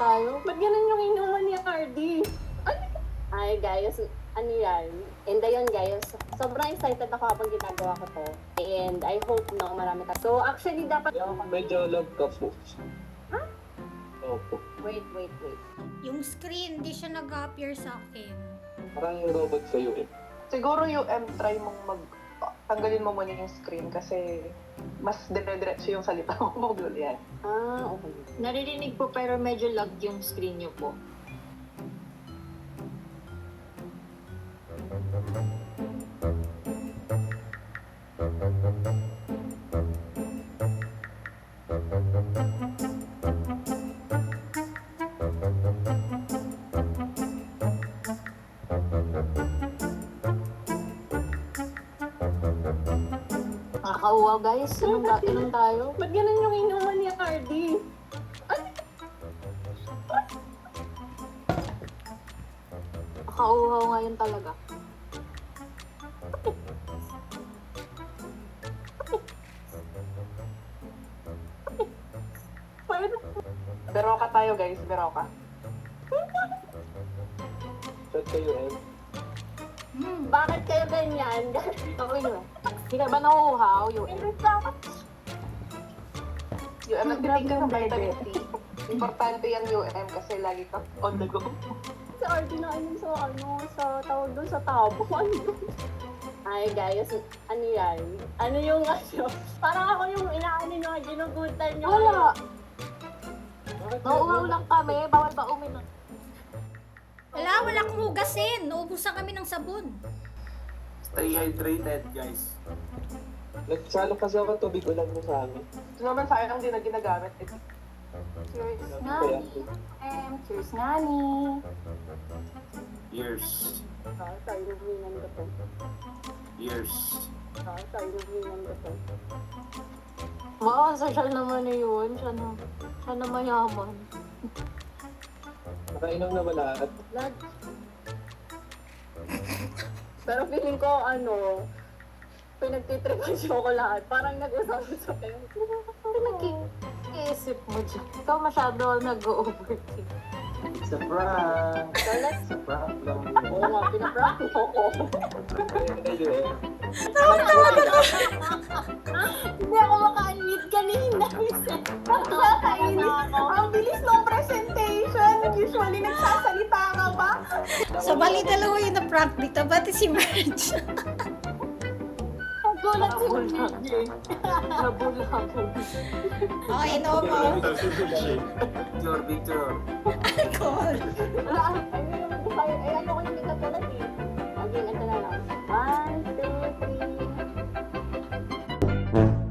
tayo. Ba't ganun yung inuman ni RD? Ay, guys, ano yan? And ayun, guys, sobrang excited ako habang ginagawa ko to. And I hope, no, marami ka. So, actually, dapat... Medyo lag ka po. Ha? Opo. Wait. Yung screen, di siya nag-appear sa akin. Parang robot sa'yo eh. Siguro try mong tanggalin mo muna yung screen kasi mas dire-diretso yung salita mo magulo yan. Ah, okay. Naririnig po pero medyo lag yung screen niyo po. Nakakauwa, guys. Inom tayo. Ba't ganun yung inuman ni RD? Nakakauhaw ngayon talaga. Beroka tayo guys, beroka. Shot kayo eh. Bakit kayo ganyan? Ako yun. Hindi ka ba nahuhaw? Hindi ka. Nagtitig ka ng vitamin C. Importante yung kasi lagi ka on the go. Si RD na sa tawag doon sa tabo. Ano yun? Ay, guys, ano yan? Ano yung Parang ako yung inaano nyo, ginugutan nyo. Wala. Nauuhaw lang kami. Bawal ba uminom? Wala akong hugasin. Naubusan kami ng sabon. Stay hydrated, guys. Nagsalo kasi ako tubig ulan mo sa amin. Ito naman sayang hindi na ginagamit. Cheers, Kaya, Nani. Cheers, Nani. Years. Sorry, nagwinan ko to. Years. Sorry, nagwinan ko to. Wow, social naman na yun. Siya na mayaman. nakainom na wala at Lag. Pero feeling ko, pinagtitripan siya ko lahat. Parang nag-usap-usap kayo. Nag-iisip mo dyan. Ikaw masyado nag-overthink. It's a prank. So let's... It's a prank lang. Oo nga, pinaprank mo ko. kayo eh. Hindi ako maka-unmute kanina. Nakakainis. Ang bilis ng presentation. Usually nagsasalita ka ba? So, bali dalawa yung na-prank dito. Pati si Marge. Gulat si Miggy. Nabulabog. Okay, no mo. Victor. Call. Wala. Ay, may naman ko kayo. Ay, ano ko yung may katulad eh. Okay, ito na lang. 1, 2, 3.